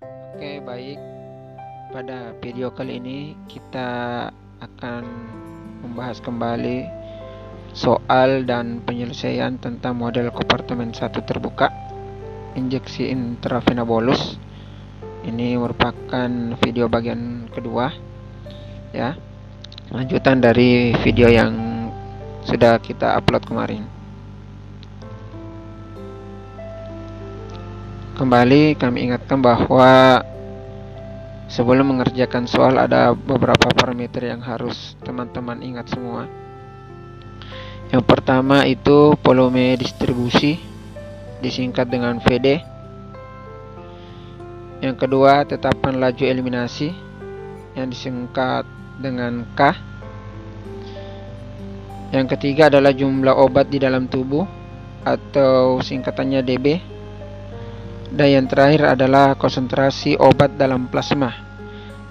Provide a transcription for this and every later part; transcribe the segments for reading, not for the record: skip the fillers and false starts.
Oke, baik. Pada video kali ini kita akan membahas kembali soal dan penyelesaian tentang model kompartemen 1 terbuka injeksi intravena bolus. Ini merupakan video bagian kedua ya, lanjutan dari video yang sudah kita upload kemarin. Kembali kami ingatkan bahwa sebelum mengerjakan soal ada beberapa parameter yang harus teman-teman ingat semua. Yang pertama itu volume distribusi, disingkat dengan VD. Yang kedua tetapan laju eliminasi, yang disingkat dengan K. Yang ketiga adalah jumlah obat di dalam tubuh atau singkatannya DB. Dan yang terakhir adalah konsentrasi obat dalam plasma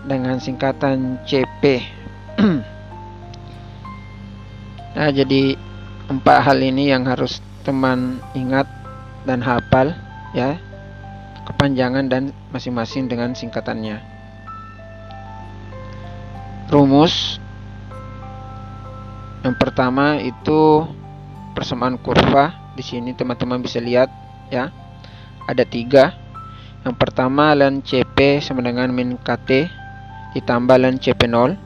dengan singkatan CP. Nah, jadi 4 hal ini yang harus teman ingat dan hafal ya, kepanjangan dan masing-masing dengan singkatannya. Rumus yang pertama itu persamaan kurva. Di sini teman-teman bisa lihat ya, ada 3. Yang pertama ln CP sama dengan min KT ditambah ln CP0.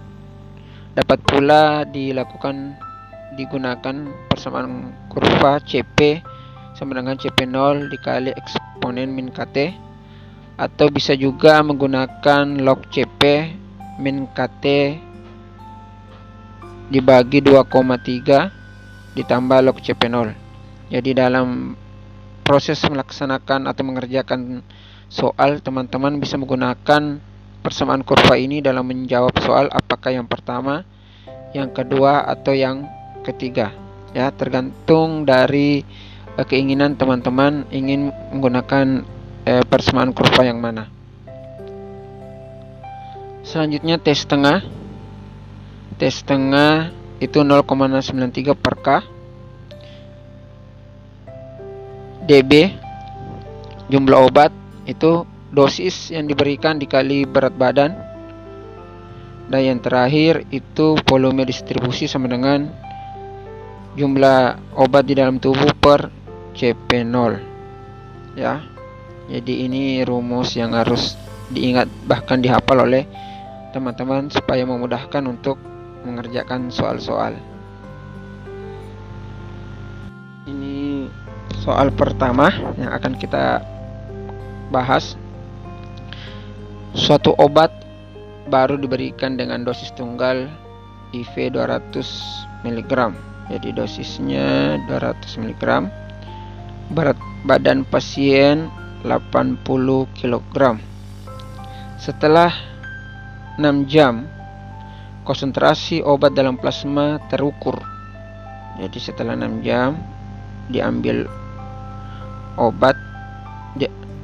Dapat pula digunakan persamaan kurva CP sama dengan CP0 dikali eksponen min KT, atau bisa juga menggunakan log CP min KT dibagi 2,3 ditambah log CP0. Jadi dalam proses melaksanakan atau mengerjakan soal, teman-teman bisa menggunakan persamaan kurva ini dalam menjawab soal, apakah yang pertama, yang kedua, atau yang ketiga ya, tergantung dari keinginan teman-teman ingin menggunakan persamaan kurva yang mana. Selanjutnya T setengah itu 0,93 per K. DB jumlah obat itu dosis yang diberikan dikali berat badan. Dan yang terakhir itu volume distribusi sama dengan jumlah obat di dalam tubuh per CP0 ya. Jadi ini rumus yang harus diingat bahkan dihafal oleh teman-teman supaya memudahkan untuk mengerjakan soal-soal. Ini soal pertama yang akan kita bahas. Suatu obat baru diberikan dengan dosis tunggal IV 200 mg. Jadi dosisnya 200 mg. Berat badan pasien 80 kg. Setelah 6 jam konsentrasi obat dalam plasma terukur. Jadi setelah 6 jam diambil obat,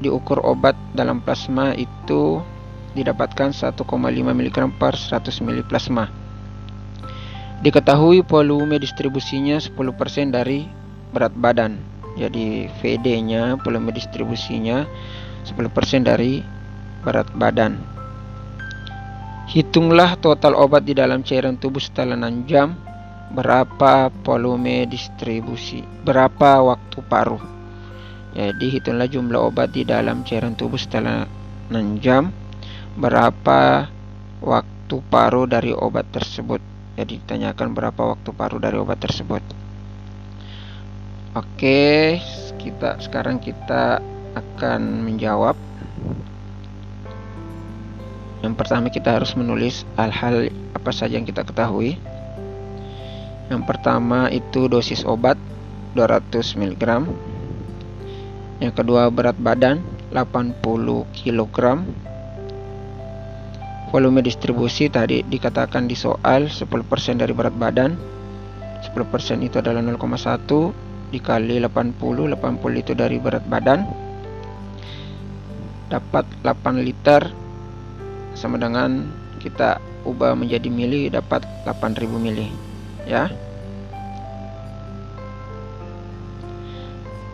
diukur obat dalam plasma itu didapatkan 1,5 mg per 100 ml plasma. Diketahui volume distribusinya 10% dari berat badan. Jadi VD nya, volume distribusinya 10% dari berat badan. Hitunglah total obat di dalam cairan tubuh setelah 6 jam. Berapa volume distribusi, berapa waktu paruh. Jadi hitunglah jumlah obat di dalam cairan tubuh setelah 6 jam, berapa waktu paruh dari obat tersebut. Jadi ditanyakan berapa waktu paruh dari obat tersebut. Oke, sekarang kita akan menjawab. Yang pertama kita harus menulis hal-hal apa saja yang kita ketahui. Yang pertama itu dosis obat 200 mg. Yang kedua berat badan 80 kg. Volume distribusi tadi dikatakan di soal 10% dari berat badan. 10% itu adalah 0,1 dikali 80 itu dari berat badan. Dapat 8 liter sama dengan kita ubah menjadi mili, dapat 8000 mili ya.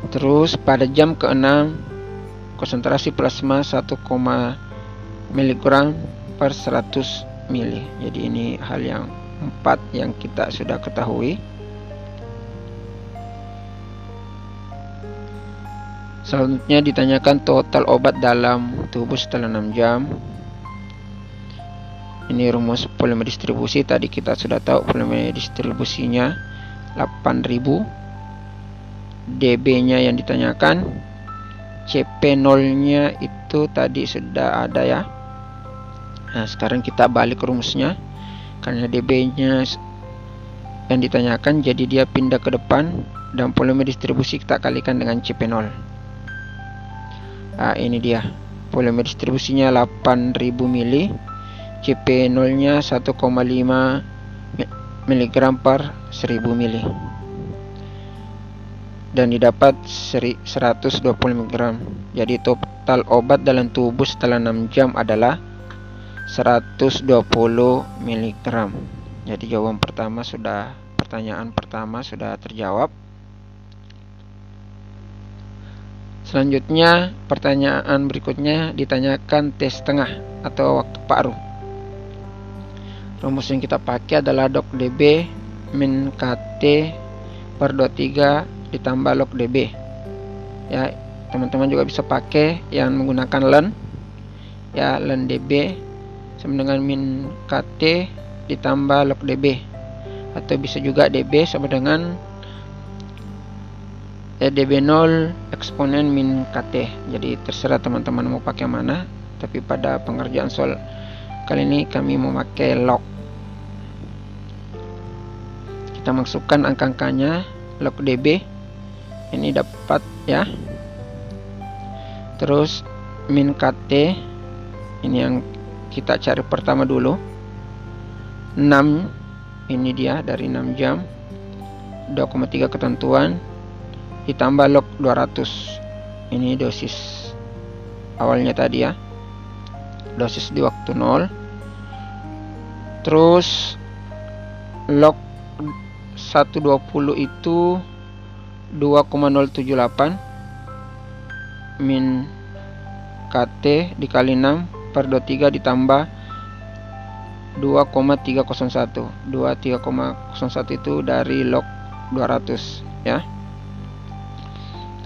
Terus pada jam ke-6 konsentrasi plasma 1, mg per 100 mili. Jadi ini hal yang 4 yang kita sudah ketahui. Selanjutnya ditanyakan total obat dalam tubuh setelah 6 jam. Ini rumus volume distribusi. Tadi kita sudah tahu volume distribusinya 8000. dB nya yang ditanyakan. CP0 nya itu tadi sudah ada ya. Nah sekarang kita balik rumusnya. Karena dB nya yang ditanyakan, jadi dia pindah ke depan, dan volume distribusi kita kalikan dengan CP0. Nah ini dia volume distribusinya 8000 mili, CP0 nya 1,5 mg per 1000 mili, dan didapat 120 mg. Jadi total obat dalam tubuh setelah 6 jam adalah 120 mg. Jadi jawaban pertanyaan pertama sudah terjawab. Selanjutnya pertanyaan berikutnya ditanyakan tes tengah atau waktu paruh. Rumus yang kita pakai adalah log dB min KT per 23 ditambah log dB. Ya, teman-teman juga bisa pakai yang menggunakan ln. Ya, ln dB sama dengan min KT ditambah log dB, atau bisa juga dB sama dengan dB0 eksponen min KT. Jadi terserah teman-teman mau pakai mana, tapi pada pengerjaan soal kali ini kami memakai log. Kita masukkan angka-angkanya. Log dB ini dapat ya. Terus min KT ini yang kita cari pertama dulu. 6 ini dia dari 6 jam. 2,3 ketentuan ditambah log 200. Ini dosis awalnya tadi ya. Dosis di waktu 0. Terus log 120 itu 2,078 min KT dikali 6 per 23 ditambah 2,301. 23,01 itu dari log 200 ya.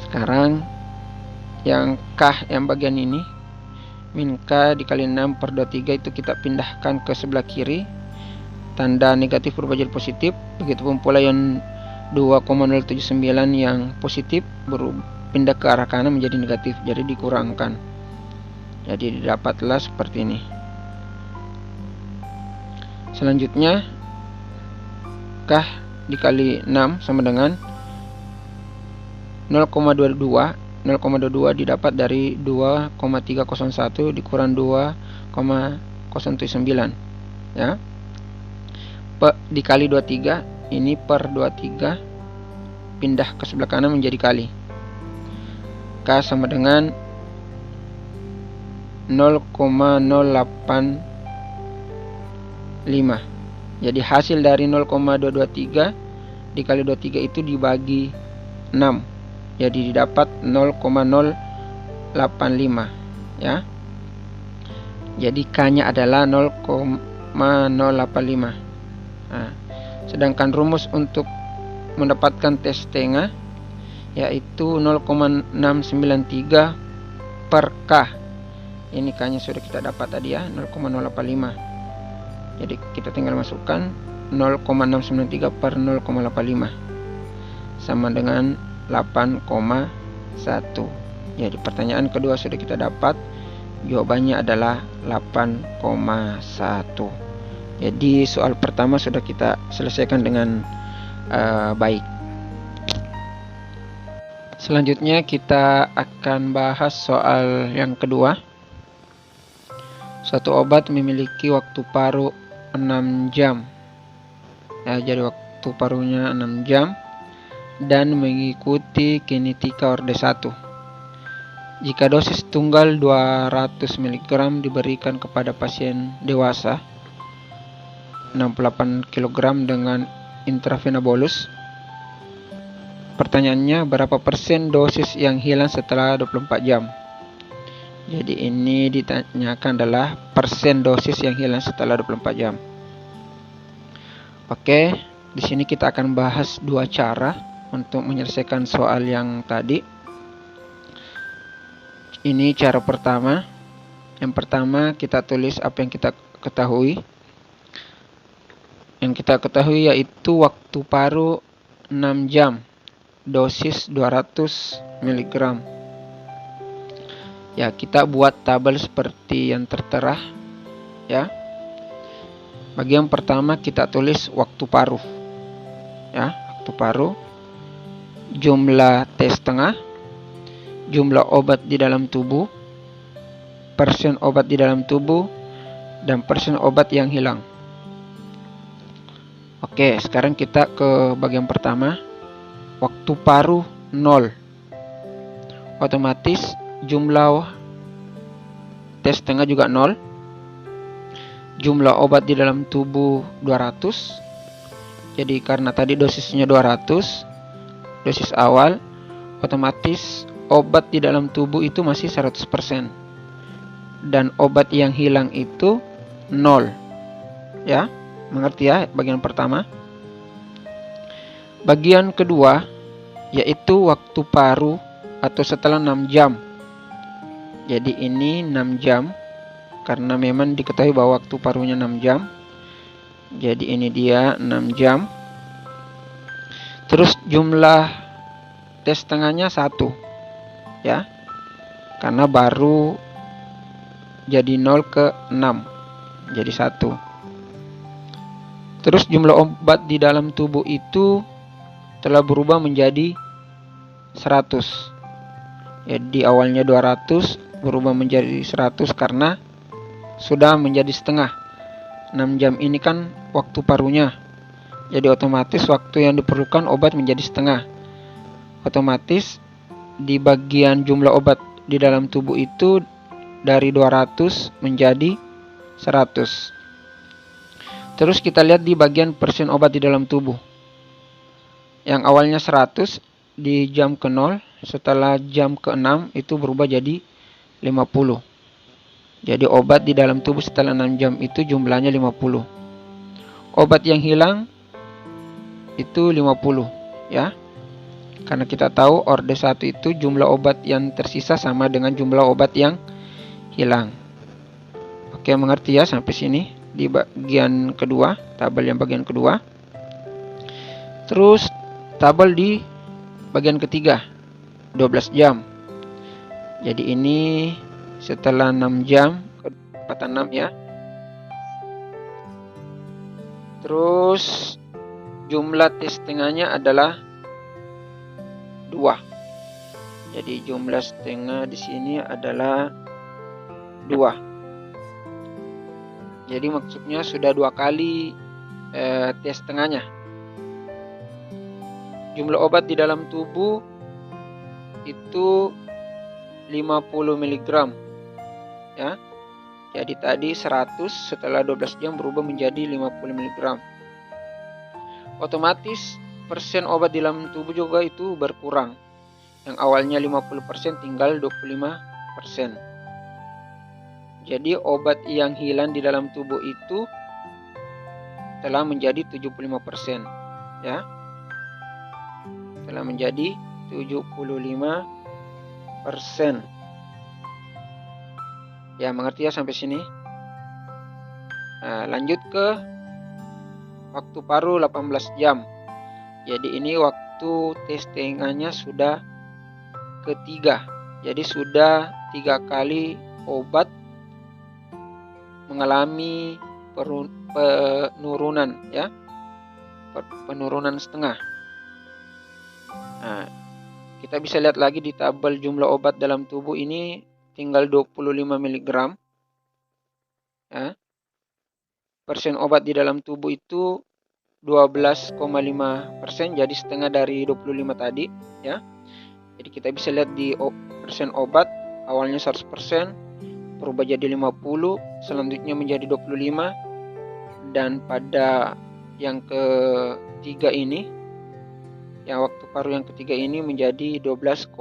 Sekarang yang K yang bagian ini, min K dikali 6 per 23 itu kita pindahkan ke sebelah kiri. Tanda negatif berubah jadi positif. Begitupun pula yang 2,079 yang positif pindah ke arah kanan menjadi negatif, jadi dikurangkan. Jadi didapatlah seperti ini. Selanjutnya K dikali 6 sama dengan 0,22. 0,22 didapat dari 2,301 dikurang 2,079 ya. Dikali 23, ini per 23 pindah ke sebelah kanan menjadi kali. K sama dengan 0,085. Jadi hasil dari 0,223 dikali 23 itu dibagi 6. Jadi didapat 0,085 ya. Jadi K-nya adalah 0,085. Nah, sedangkan rumus untuk mendapatkan tes tengah yaitu 0,693 per K. Ini K-nya sudah kita dapat tadi ya, 0,085. Jadi kita tinggal masukkan 0,693 per 0,85 sama dengan 8,1. Jadi pertanyaan kedua sudah kita dapat. Jawabannya adalah 8,1. Jadi soal pertama sudah kita selesaikan dengan baik. Selanjutnya kita akan bahas soal yang kedua. Suatu obat memiliki waktu paruh 6 jam. Ya, jadi waktu paruhnya 6 jam dan mengikuti kinetika orde 1. Jika dosis tunggal 200 mg diberikan kepada pasien dewasa 68 kg dengan intravena bolus, pertanyaannya berapa persen dosis yang hilang setelah 24 jam? Jadi ini ditanyakan adalah persen dosis yang hilang setelah 24 jam. Oke, di sini kita akan bahas dua cara untuk menyelesaikan soal yang tadi. Ini cara pertama. Yang pertama kita tulis apa yang kita ketahui. Yang kita ketahui yaitu waktu paru 6 jam, dosis 200 mg. Ya, kita buat tabel seperti yang tertera ya. Bagi yang pertama kita tulis waktu paru. Ya, waktu paru, jumlah T setengah, jumlah obat di dalam tubuh, persen obat di dalam tubuh, dan persen obat yang hilang. Oke, sekarang kita ke bagian pertama. Waktu paru 0. Otomatis jumlah T setengah juga 0. Jumlah obat di dalam tubuh 200. Jadi karena tadi dosisnya 200, dosis awal, otomatis obat di dalam tubuh itu masih 100%. Dan obat yang hilang itu 0. Ya, mengerti ya bagian pertama? Bagian kedua yaitu waktu paru atau setelah 6 jam. Jadi ini 6 jam karena memang diketahui bahwa waktu parunya 6 jam. Jadi ini dia 6 jam. Terus jumlah T setengahnya 1 ya, karena baru jadi 0 ke 6, jadi 1. Terus jumlah obat di dalam tubuh itu telah berubah menjadi 100. Jadi awalnya 200 berubah menjadi 100 karena sudah menjadi setengah. 6 jam ini kan waktu parunya. Jadi otomatis waktu yang diperlukan obat menjadi setengah. Otomatis di bagian jumlah obat di dalam tubuh itu dari 200 menjadi 100. Terus kita lihat di bagian persen obat di dalam tubuh. Yang awalnya 100 di jam ke-0, setelah jam ke-6 itu berubah jadi 50. Jadi obat di dalam tubuh setelah 6 jam itu jumlahnya 50. Obat yang hilang itu 50 ya. Karena kita tahu orde 1 itu jumlah obat yang tersisa sama dengan jumlah obat yang hilang. Oke, mengerti ya sampai sini di bagian kedua, tabel yang bagian kedua. Terus tabel di bagian ketiga, 12 jam. Jadi ini setelah 6 jam, kepatan 6 ya. Terus jumlah T setengahnya adalah 2. Jadi jumlah setengah di sini adalah 2. Jadi maksudnya sudah 2 kali T setengahnya. Jumlah obat di dalam tubuh itu 50 mg ya. Jadi tadi 100 setelah 12 jam berubah menjadi 50 mg. Otomatis persen obat di dalam tubuh juga itu berkurang. Yang awalnya 50% tinggal 25%. Jadi obat yang hilang di dalam tubuh itu telah menjadi 75% ya. Telah menjadi 75%. Ya, mengerti ya sampai sini? Nah, lanjut ke waktu paru 18 jam. Jadi ini waktu T setengahnya sudah ketiga. Jadi sudah 3 kali obat mengalami penurunan ya. Penurunan setengah. Nah, kita bisa lihat lagi di tabel jumlah obat dalam tubuh ini tinggal 25 mg ya. Persen obat di dalam tubuh itu 12,5%, jadi setengah dari 25 tadi ya. Jadi kita bisa lihat di persen obat awalnya 100% berubah jadi 50, selanjutnya menjadi 25, dan pada yang ketiga ini, yang waktu paru yang ketiga ini menjadi 12,5.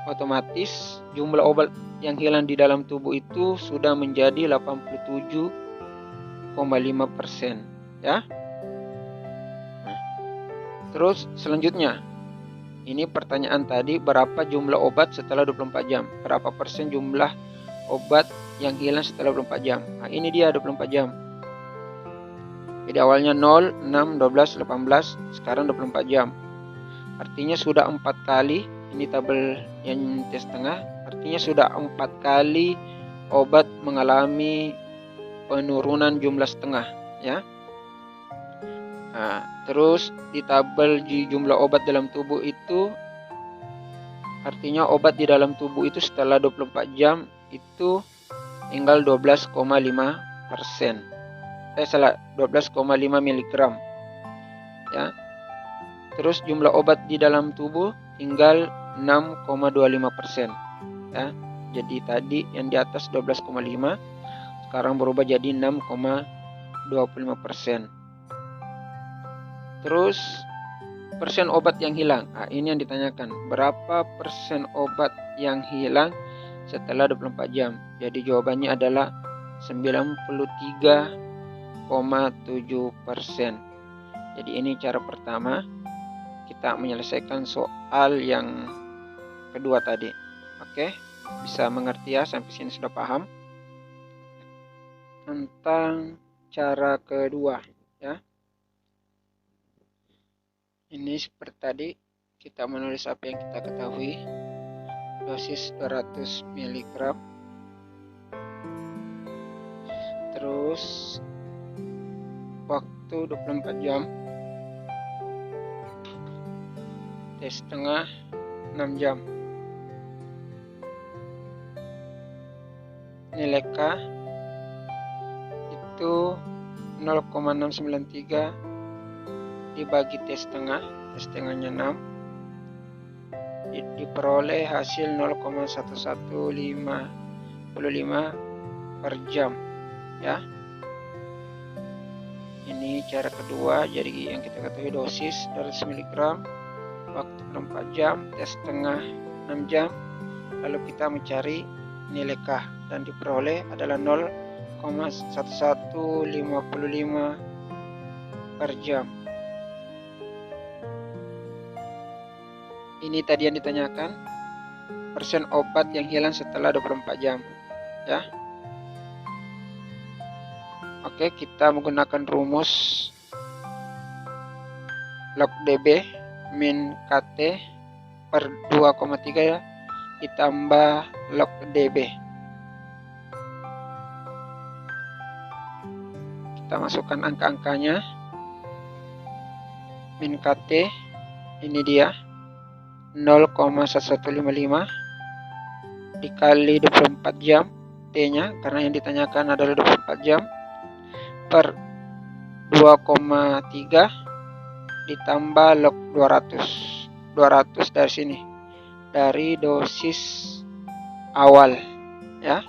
otomatis jumlah obat yang hilang di dalam tubuh itu sudah menjadi 87,5%, ya. Nah, terus selanjutnya, ini pertanyaan tadi, berapa jumlah obat setelah 24 jam? Berapa persen jumlah obat yang hilang setelah 24 jam? Nah, ini dia 24 jam. Jadi awalnya 0, 6, 12, 18, sekarang 24 jam. Artinya sudah 4 kali, ini tabel yang tes tengah, artinya sudah 4 kali obat mengalami penurunan jumlah setengah, ya. Nah, terus di tabel di jumlah obat dalam tubuh itu, artinya obat di dalam tubuh itu setelah 24 jam itu tinggal 12,5%. 12,5 mg, ya. Terus jumlah obat di dalam tubuh tinggal 6,25%, ya. Jadi tadi yang di atas 12,5, sekarang berubah jadi 6,25%. Terus persen obat yang hilang. Nah, ini yang ditanyakan, berapa persen obat yang hilang setelah 24 jam? Jadi jawabannya adalah 93,7%. Jadi ini cara pertama kita menyelesaikan soal yang kedua tadi. Oke, bisa mengerti ya, sampai sini sudah paham tentang cara kedua, ya. Ini seperti tadi, kita menulis apa yang kita ketahui. Dosis 200 mg. Terus waktu 24 jam. Tes setengah 6 jam. Nilai K itu 0,693 dibagi tes setengahnya 6, diperoleh hasil 0,1155 per jam, ya. Ini cara kedua. Jadi yang kita ketahui dosis 200 mg, waktu 24 jam, tes setengah 6 jam, lalu kita mencari nilai K dan diperoleh adalah 0,1155 per jam. Ini tadi yang ditanyakan, persen obat yang hilang setelah 24 jam, ya. Oke, kita menggunakan rumus log DB min KT per 2,3, ya, ditambah log DB. Kita masukkan angka-angkanya. Min KT ini dia 0,1155 dikali 24 jam, T-nya karena yang ditanyakan adalah 24 jam, per 2,3 ditambah log 200 dari sini, dari dosis awal, ya.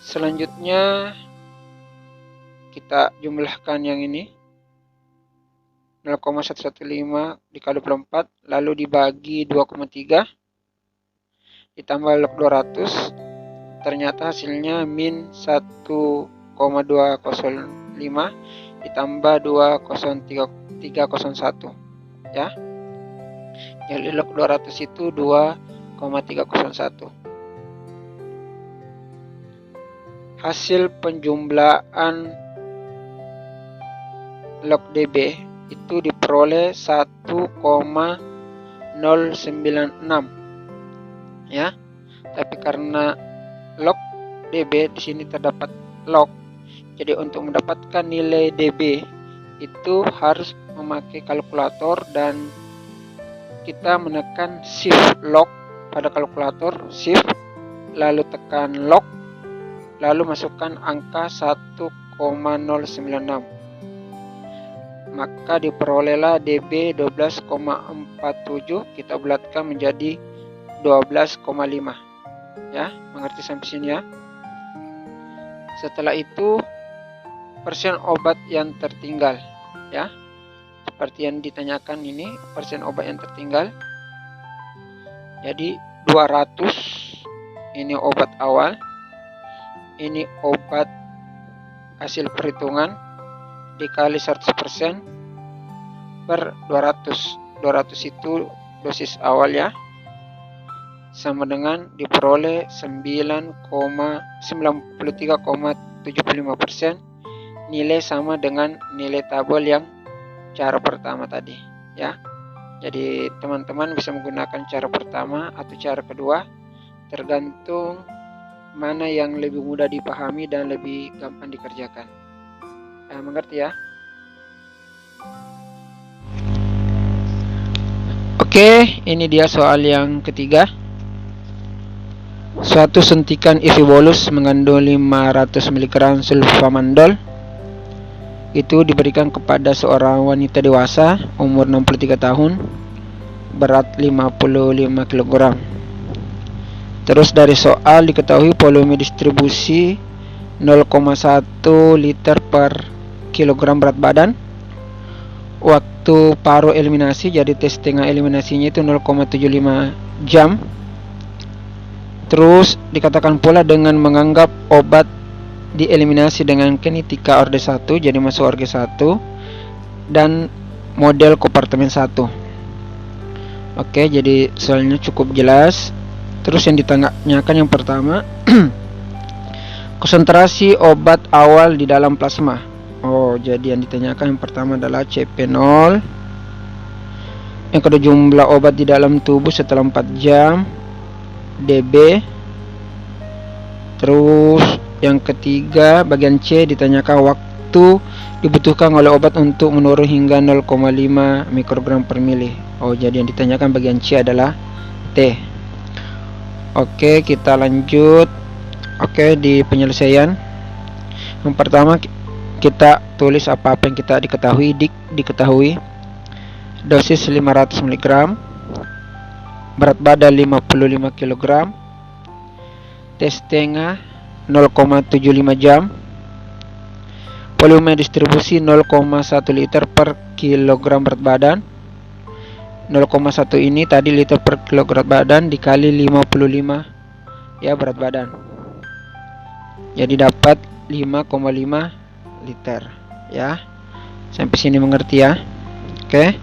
Selanjutnya kita jumlahkan yang ini, 0,115 dikali 24 lalu dibagi 2,3 ditambah log 200, ternyata hasilnya min 1,205 ditambah 2,0301, ya. Jadi log 200 itu 2,301. Hasil penjumlahan log DB itu diperoleh 1,096, ya. Tapi karena log DB di sini terdapat log, jadi untuk mendapatkan nilai DB itu harus memakai kalkulator dan kita menekan shift log pada kalkulator, shift lalu tekan log lalu masukkan angka 1,096, maka diperolehlah DB 12,47. Kita bulatkan menjadi 12,5, ya. Mengerti sampai sini, ya. Setelah itu persen obat yang tertinggal, ya. Seperti yang ditanyakan ini, persen obat yang tertinggal Jadi 200 ini obat awal, ini obat hasil perhitungan dikali 100% per 200. 200 itu dosis awal ya, sama dengan diperoleh 93,75%, nilai sama dengan nilai tabel yang cara pertama tadi ya. Jadi teman-teman bisa menggunakan cara pertama atau cara kedua, tergantung mana yang lebih mudah dipahami dan lebih gampang dikerjakan. Mengerti ya? Oke, ini dia soal yang ketiga. Suatu suntikan IV bolus mengandung 500 mg sulfamandol itu diberikan kepada seorang wanita dewasa umur 63 tahun, berat 55 kg. Terus dari soal diketahui volume distribusi 0,1 liter per kilogram berat badan. Waktu paruh eliminasi, jadi tes setengah eliminasinya itu 0,75 jam. Terus dikatakan pula dengan menganggap obat dieliminasi dengan kinetika orde 1, jadi masuk orde 1 dan model kompartemen 1. Oke, jadi soalnya cukup jelas. Terus yang ditanyakan yang pertama konsentrasi obat awal di dalam plasma. Jadi yang ditanyakan yang pertama adalah CP0. Yang kedua jumlah obat di dalam tubuh setelah 4 jam, dB. Terus yang ketiga bagian C ditanyakan waktu dibutuhkan oleh obat untuk menurun hingga 0,5 mikrogram per mili. Jadi yang ditanyakan bagian C adalah T. Oke, kita lanjut. Oke, di penyelesaian yang pertama kita tulis apa-apa yang kita diketahui. Dosis 500 mg, berat badan 55 kg, tes setengah 0,75 jam, volume distribusi 0,1 liter per kilogram berat badan. 0,1 ini tadi liter per kilogram berat badan dikali 55 ya berat badan, jadi dapat 5,5 liter ya. Sampai sini mengerti ya? Oke.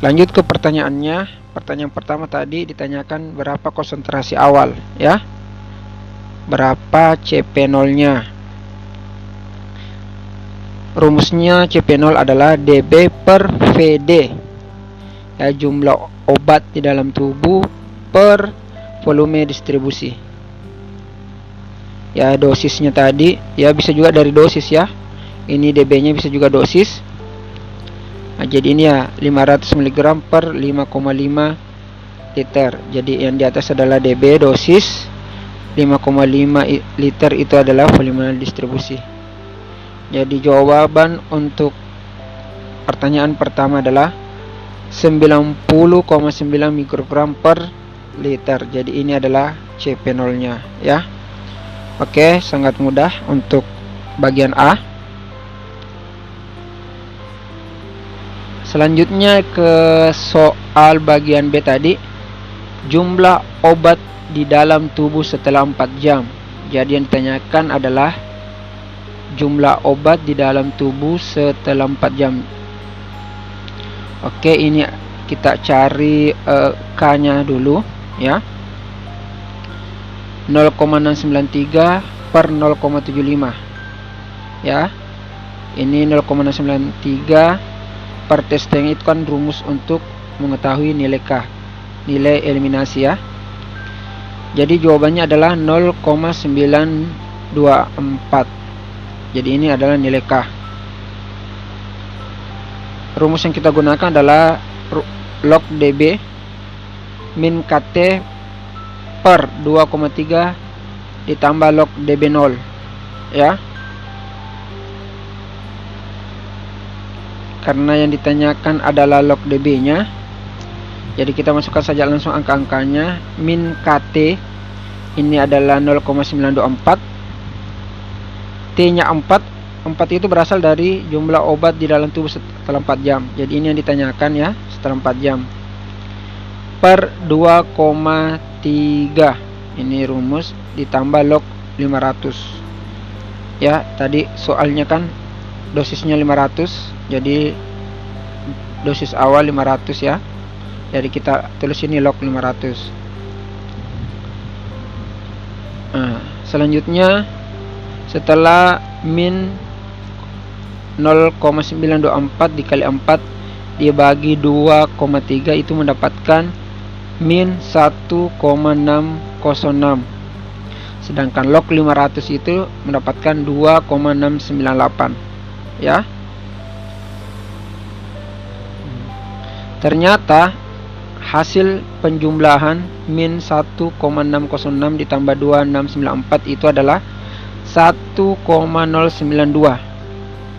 Lanjut ke pertanyaannya. Pertanyaan pertama tadi ditanyakan berapa konsentrasi awal ya, berapa CP0-nya. Rumusnya CP0 adalah dB per VD ya, jumlah obat di dalam tubuh per volume distribusi ya. Dosisnya tadi ya bisa juga dari dosis ya, ini dB nya bisa juga dosis. Jadi ini ya 500 mg per 5,5 liter. Jadi yang di atas adalah dB dosis, 5,5 liter itu adalah volume distribusi. Jadi jawaban untuk pertanyaan pertama adalah 90,9 mikrogram per liter. Jadi ini adalah CP0 nya ya. Oke, sangat mudah untuk bagian A. Selanjutnya ke soal bagian B tadi, jumlah obat di dalam tubuh setelah 4 jam. Jadi yang ditanyakan adalah jumlah obat di dalam tubuh setelah 4 jam. Oke, ini kita cari K nya dulu ya. 0,693 per 0,75 ya. Ini 0,693 per tes setengah itu kan rumus untuk mengetahui nilai K, nilai eliminasi ya. Jadi jawabannya adalah 0,924. Jadi ini adalah nilai K. Rumus yang kita gunakan adalah log dB min KT per 2,3 ditambah log dB0 ya. Karena yang ditanyakan adalah log dB nya, jadi kita masukkan saja langsung angka-angkanya. Min KT ini adalah 0,924, T nya 4 itu berasal dari jumlah obat di dalam tubuh setelah 4 jam. Jadi ini yang ditanyakan ya, setelah 4 jam per 2,3. Ini rumus ditambah log 500. Ya, tadi soalnya kan dosisnya 500, jadi dosis awal 500 ya. Jadi kita tulis ini log 500. Nah, selanjutnya setelah min 0,924 dikali 4 dibagi 2,3 itu mendapatkan min 1,606. Sedangkan log 500 itu mendapatkan 2,698 ya. Ternyata hasil penjumlahan min 1,606 ditambah 2,694 itu adalah 1,092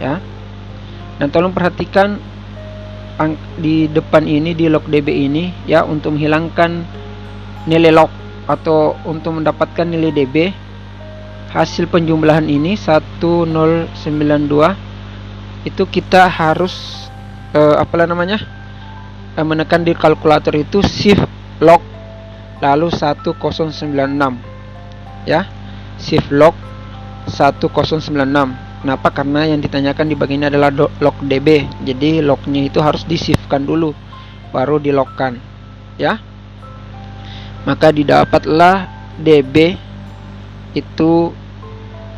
ya. Dan tolong perhatikan di depan ini, di log DB ini ya, untuk menghilangkan nilai log atau untuk mendapatkan nilai DB, hasil penjumlahan ini 1092 itu kita harus menekan di kalkulator itu shift log lalu 1096 ya, shift log 1096. Kenapa? Karena yang ditanyakan di bagian ini adalah log DB. Jadi lognya itu harus di-shiftkan dulu baru di-logkan ya. Maka didapatlah DB itu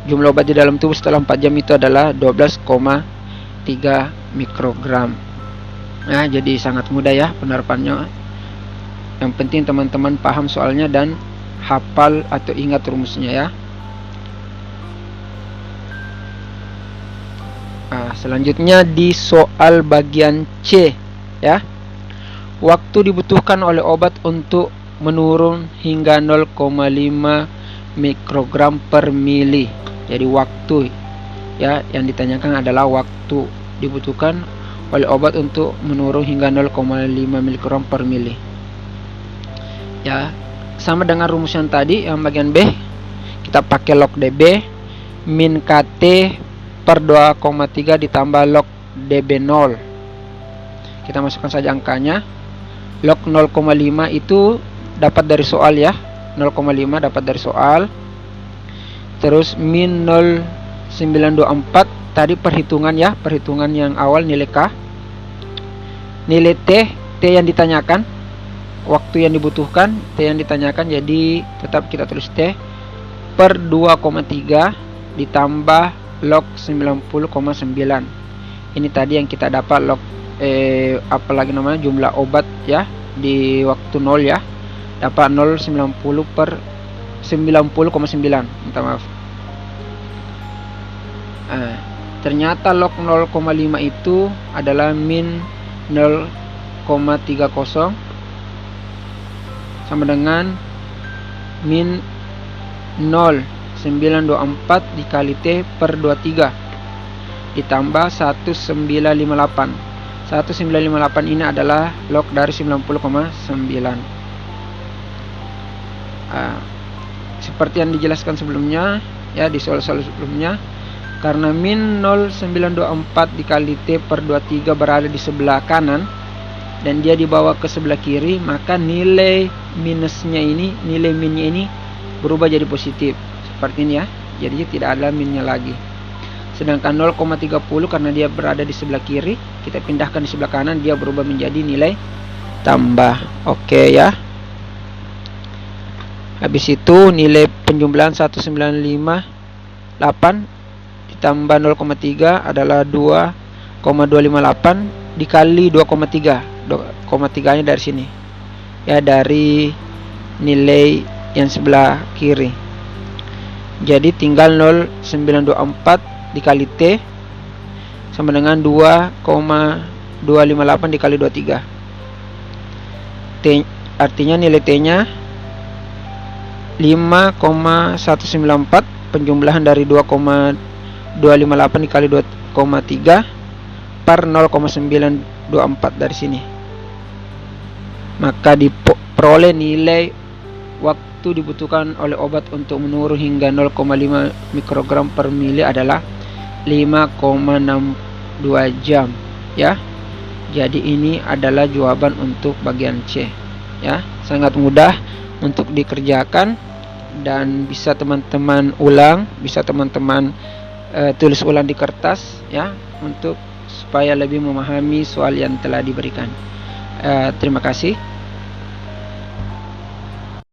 jumlah obat di dalam tubuh setelah 4 jam itu adalah 12,3 mikrogram. Nah, jadi sangat mudah ya penerapannya. Yang penting teman-teman paham soalnya dan hafal atau ingat rumusnya ya. Nah, selanjutnya di soal bagian C ya. Waktu dibutuhkan oleh obat untuk menurun hingga 0,5 mikrogram per mili. Jadi waktu ya, yang ditanyakan adalah waktu dibutuhkan oleh obat untuk menurun hingga 0,5 mikrogram per mili. Ya, sama dengan rumus yang tadi yang bagian B. Kita pakai log DB min KT per 2,3 ditambah log DB0. Kita masukkan saja angkanya. Log 0,5 itu dapat dari soal ya. 0,5 dapat dari soal. Terus min 0,924 tadi perhitungan ya, perhitungan yang awal nilai K. Nilai T yang ditanyakan, waktu yang dibutuhkan, T yang ditanyakan, jadi tetap kita tulis T per 2,3 ditambah log 90,9. Ini tadi yang kita dapat log apalagi namanya jumlah obat ya di waktu 0 ya. Dapat 0,90 per 90,9. Minta maaf. Ternyata log 0,5 itu adalah min 0,30 sama dengan min 0,924 dikali T per 23 ditambah 1958. 1958 ini adalah log dari 90,9. Seperti yang dijelaskan sebelumnya ya, di soal-soal sebelumnya, karena min 0,924 dikali T per 23 berada di sebelah kanan dan dia dibawa ke sebelah kiri, maka nilai minusnya ini, nilai minnya ini berubah jadi positif seperti ini ya. Jadi tidak ada minnya lagi. Sedangkan 0,30 karena dia berada di sebelah kiri, kita pindahkan di sebelah kanan, dia berubah menjadi nilai tambah. Oke ya. Habis itu nilai penjumlahan 1958 ditambah 0,3 adalah 2,258 dikali 2,3. 2,3 nya dari sini. Ya, dari nilai yang sebelah kiri. Jadi tinggal 0,924 dikali T sama dengan 2,258 dikali 23. T artinya nilai T nya 5,194, penjumlahan dari 2,258 dikali 2,3 per 0,924 dari sini. Maka diperoleh nilai waktu dibutuhkan oleh obat untuk menurun hingga 0,5 mikrogram per mili adalah 5,62 jam ya. Jadi ini adalah jawaban untuk bagian C. Ya, sangat mudah untuk dikerjakan dan bisa teman-teman ulang, bisa teman-teman tulis ulang di kertas ya, untuk supaya lebih memahami soal yang telah diberikan. Terima kasih.